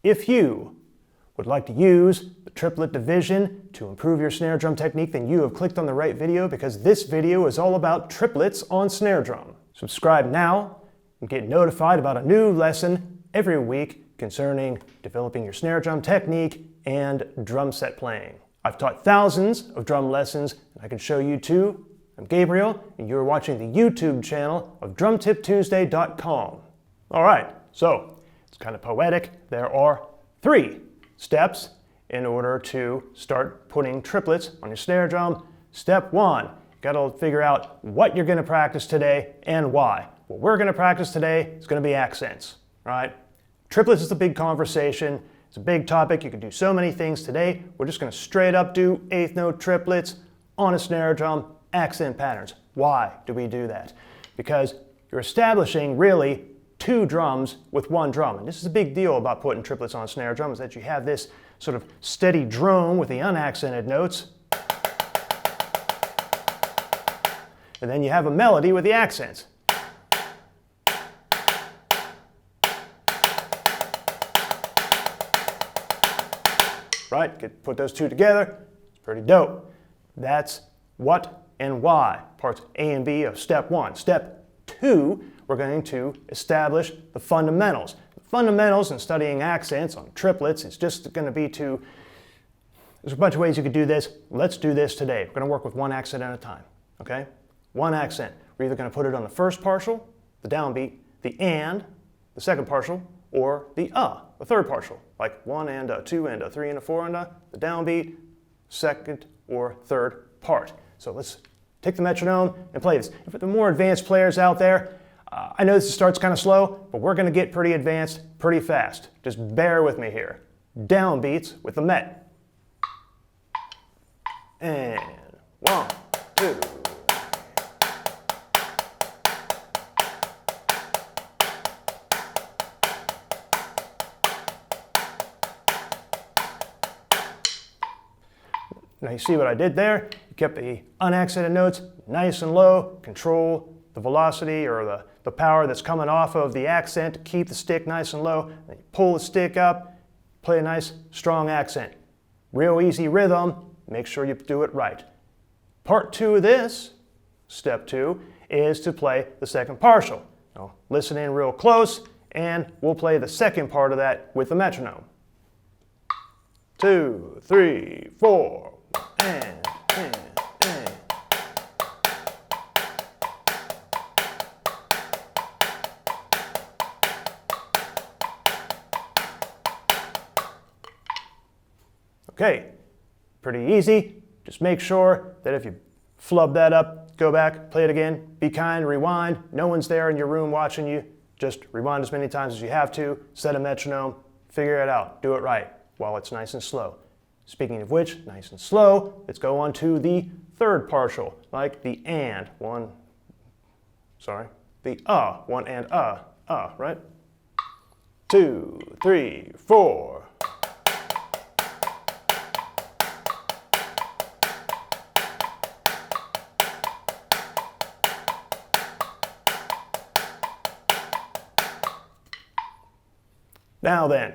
If you would like to use the triplet division to improve your snare drum technique, then you have clicked on the right video, because this video is all about triplets on snare drum. Subscribe now and get notified about a new lesson every week concerning developing your snare drum technique and drum set playing. I've taught thousands of drum lessons, and I can show you too. I'm Gabriel, and you're watching the YouTube channel of DrumTipTuesday.com. All right, so it's kind of poetic. There are 3 steps in order to start putting triplets on your snare drum. Step 1, you gotta figure out what you're gonna practice today and why. What we're gonna practice today is gonna be accents, right? Triplets is a big conversation. It's a big topic. You can do so many things today. We're just gonna straight up do 8th note triplets on a snare drum, accent patterns. Why do we do that? Because you're establishing really 2 drums with 1 drum. And this is a big deal about putting triplets on a snare drum, is that you have this sort of steady drone with the unaccented notes. And then you have a melody with the accents. Right? Put those 2 together. It's pretty dope. That's what and why. Parts A and B of step 1. Step 2, we're going to establish the fundamentals. The fundamentals in studying accents on triplets is just going to be there's a bunch of ways you could do this. Let's do this today. We're going to work with 1 accent at a time. Okay? 1 accent. We're either going to put it on the first partial, the downbeat, the and, the second partial, or the third partial, like 1 and a, 2 and a, 3 and a, 4 and a, the downbeat, second or third part. So let's take the metronome and play this. And for the more advanced players out there, I know this starts kind of slow, but we're going to get pretty advanced pretty fast. Just bear with me here. Downbeats with the met. And 1, 2. Now you see what I did there? You kept the unaccented notes nice and low, control the velocity or the power that's coming off of the accent to keep the stick nice and low. Then you pull the stick up, play a nice strong accent. Real easy rhythm, make sure you do it right. Part 2 of this, step 2, is to play the second partial. Now listen in real close and we'll play the second part of that with the metronome. 2, 3, 4. And. Okay, pretty easy. Just make sure that if you flub that up, go back, play it again, be kind, rewind. No one's there in your room watching you. Just rewind as many times as you have to, set a metronome, figure it out, do it right while it's nice and slow. Speaking of which, nice and slow, let's go on to the third partial, like the and, the 1 and right? 2, 3, 4. Now then,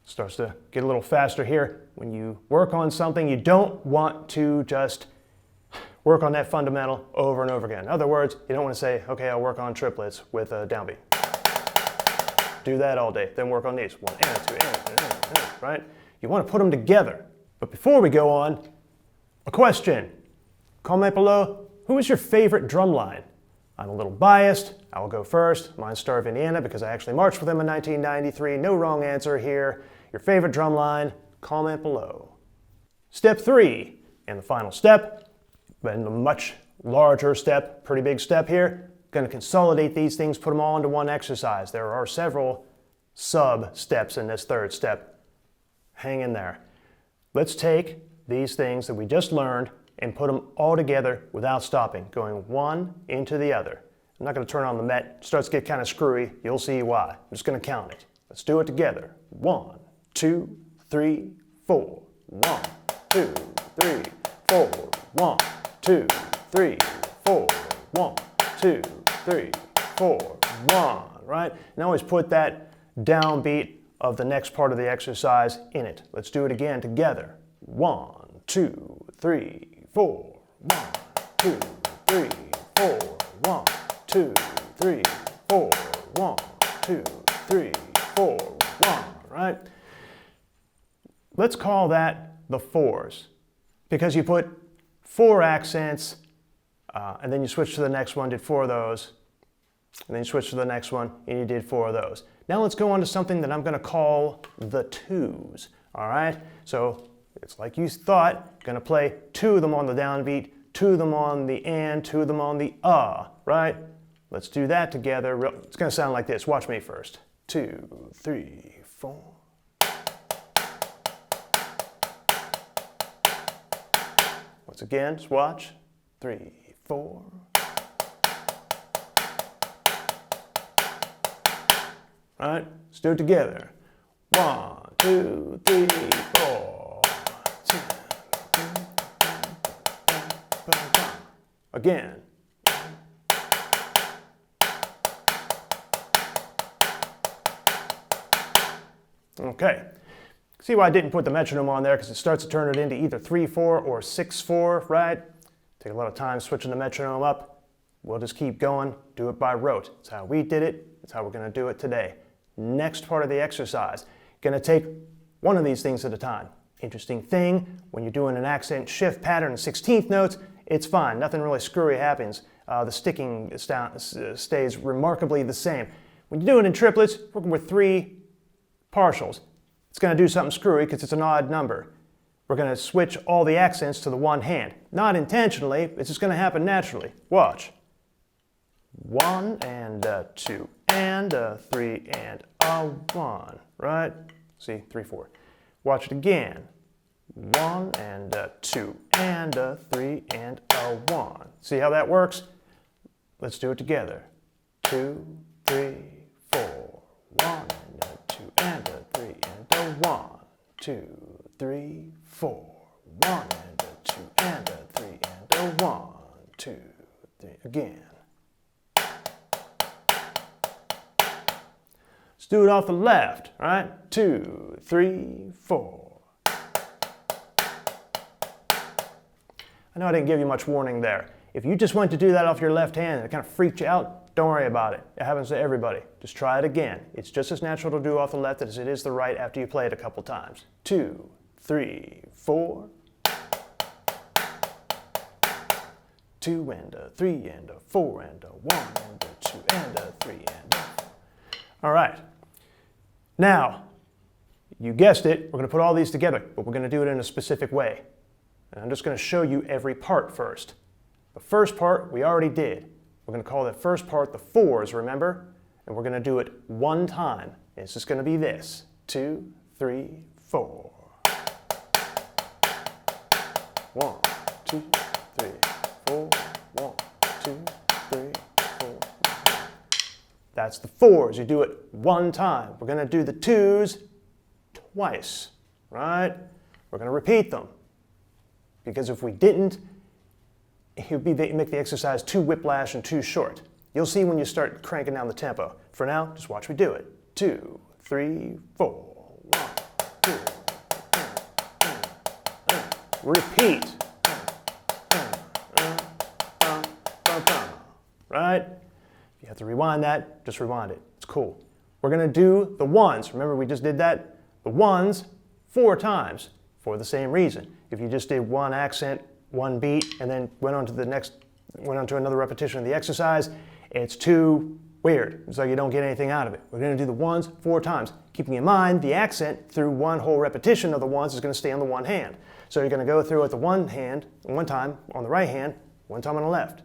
starts to get a little faster here. When you work on something, you don't want to just work on that fundamental over and over again. In other words, you don't want to say, okay, I'll work on triplets with a downbeat. Do that all day, then work on these. 1 and 2 and, right? You want to put them together. But before we go on, a question. Comment below, who is your favorite drum line? I'm a little biased. I will go first. Mine's Star of Indiana because I actually marched with them in 1993. No wrong answer here. Your favorite drum line, comment below. Step 3, and the final step, but in a much larger step, pretty big step here. Going to consolidate these things, put them all into 1 exercise. There are several sub-steps in this third step. Hang in there. Let's take these things that we just learned and put them all together without stopping, going one into the other. I'm not going to turn on the met. It starts to get kind of screwy. You'll see why. I'm just going to count it. Let's do it together. 1, 2, 3, 4. 1, 2, 3, 4. 1, 2, 3, 4. 1, 2, 3, 4. 1. Right? And always put that downbeat of the next part of the exercise in it. Let's do it again together. 1, 2, 3, 4. 1, 2, 3, 4. 1, 2, 3, 4. 1, 2, 3, 4. 1, right? Let's call that the fours, because you put 4 accents, and then you switch to the next one, did 4 of those, and then you switch to the next one, and you did 4 of those. Now let's go on to something that I'm going to call the twos, all right? So it's like you thought, going to play 2 of them on the downbeat, 2 of them on the and, 2 of them on the right? Let's do that together. It's going to sound like this. Watch me first. 2, 3, 4. Once again, just watch. 3, 4. All right, let's do it together. 1, 2, 3, 4. Again. Okay. See why I didn't put the metronome on there, because it starts to turn it into either 3/4 or 6/4, right? Take a lot of time switching the metronome up. We'll just keep going, do it by rote. That's how we did it. That's how we're going to do it today. Next part of the exercise, going to take one of these things at a time. Interesting thing, when you're doing an accent shift pattern in 16th notes, it's fine. Nothing really screwy happens. The sticking stays remarkably the same. When you do it in triplets, working with 3 partials, it's going to do something screwy because it's an odd number. We're going to switch all the accents to the one hand. Not intentionally, it's just going to happen naturally. Watch. 1 and 2 and 3 and 1, right? See, 3, 4. Watch it again. 1 and 2 and 3 and 1. See how that works? Let's do it together. 2, 3, 4. 1 and 2 and 3 and 1. 2, 3, 4. 1 and 2 and 3 and 1. 2, 3. Again. Let's do it off the left, all right? 2, 3, 4. I know I didn't give you much warning there. If you just went to do that off your left hand and it kind of freaked you out, don't worry about it. It happens to everybody. Just try it again. It's just as natural to do off the left as it is the right after you play it a couple times. 2, 3, 4. 2 and 3 and 4 and 1 and 2 and 3 and 4. All right. Now, you guessed it, we're going to put all these together, but we're going to do it in a specific way. And I'm just going to show you every part first. The first part we already did. We're going to call the first part the fours, remember? And we're going to do it one time. It's just going to be this. 2, 3, 4. 1, 2, 3, 4. 1, 2, 3, 4. That's the fours. You do it one time. We're going to do the twos twice, right? We're going to repeat them. Because if we didn't, it would make the exercise too whiplash and too short. You'll see when you start cranking down the tempo. For now, just watch me do it. 2, 3, 4. 1, 2, 3. Repeat. Right? If you have to rewind that, just rewind it. It's cool. We're going to do the ones. Remember we just did that? The ones 4 times for the same reason. If you just did one accent, one beat, and then went on to another repetition of the exercise, it's too weird. It's like you don't get anything out of it. We're going to do the ones 4 times. Keeping in mind, the accent through one whole repetition of the ones is going to stay on the one hand. So you're going to go through it the one hand, one time on the right hand, one time on the left.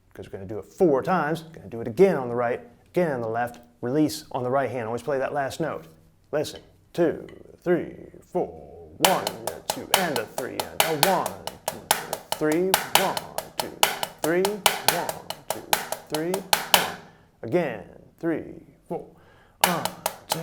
Because we're going to do it 4 times. We're going to do it again on the right, again on the left, release on the right hand. Always play that last note. Listen. 2, 3, 4. 1, 2, and 3, and 1, 2, 3, 1, 2, 3, 1, 2, 3, 1. Again, 3, 4. 1, 2.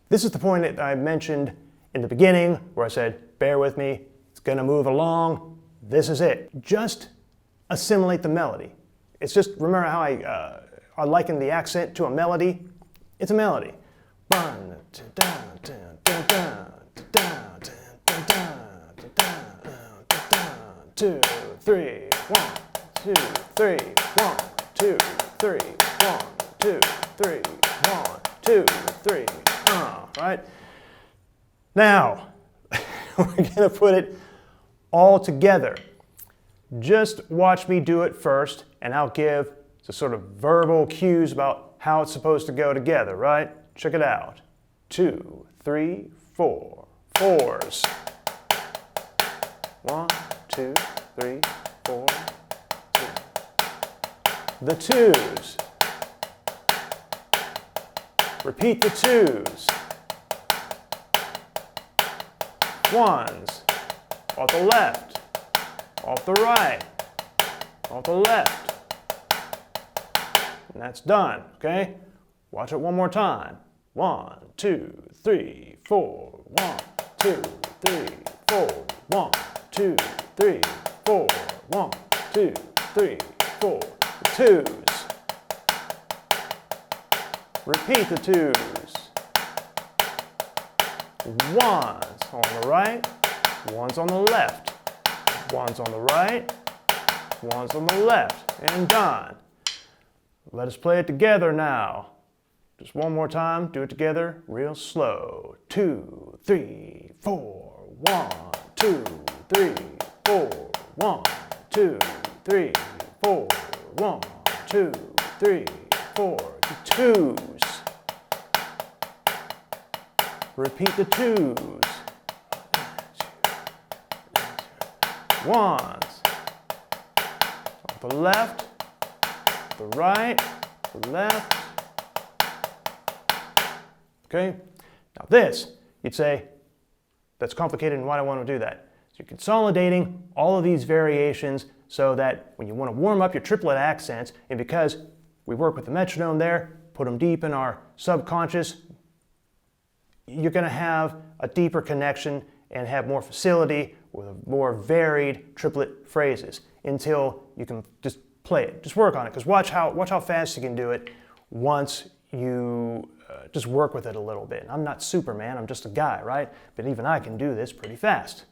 This is the point that I mentioned in the beginning where I said, bear with me, it's going to move along. This is it. Just assimilate the melody. It's just, remember how I liken the accent to a melody? It's a melody. 1, 2, down, down, down, down, down, down, down, down, 2, 3, 1, 2, 3, 1, 2, 3, 1, 2, 3, 1, 2, 3, right? Now, we're gonna put it all together. Just watch me do it first, and I'll give the sort of verbal cues about how it's supposed to go together, right? Check it out. 2, 3, 4. 4s. 1, 2, 3, 4, 2. The 2s. Repeat the 2s. 1s. Off the left. Off the right. Off the left. And that's done, okay? Watch it one more time. 1, 2, 3, 4. 1, 2, 3, 4. 1, 2, 3, 4. 1, 2, 3, 4. The 2s. Repeat the 2s. 1s on the right, 1s on the left. 1s on the right, 1s on the left. And done. Let us play it together now. Just one more time, do it together real slow. 2, 3, 4. 1, 2, 3, 4. 1, 2, 3, 4. 1, 2, 3, 4. The 2s. Repeat the 2s. 1s. Off the left, the right, the left. Okay? Now this, you'd say, that's complicated and why do I want to do that? So you're consolidating all of these variations so that when you want to warm up your triplet accents, and because we work with the metronome there, put them deep in our subconscious, you're going to have a deeper connection and have more facility with more varied triplet phrases until you can just play it. Just work on it, because watch how fast you can do it once you just work with it a little bit. I'm not Superman, I'm just a guy, right? But even I can do this pretty fast.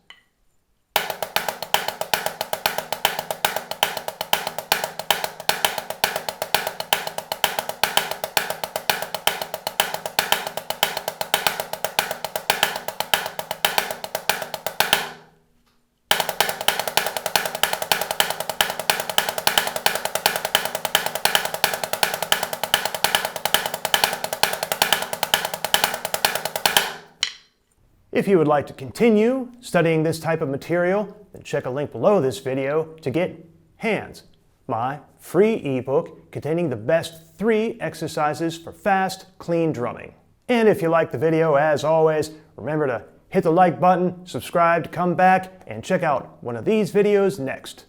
If you would like to continue studying this type of material, then check a link below this video to get Hands, my free ebook containing the best 3 exercises for fast, clean drumming. And if you liked the video, as always, remember to hit the like button, subscribe to come back, and check out one of these videos next.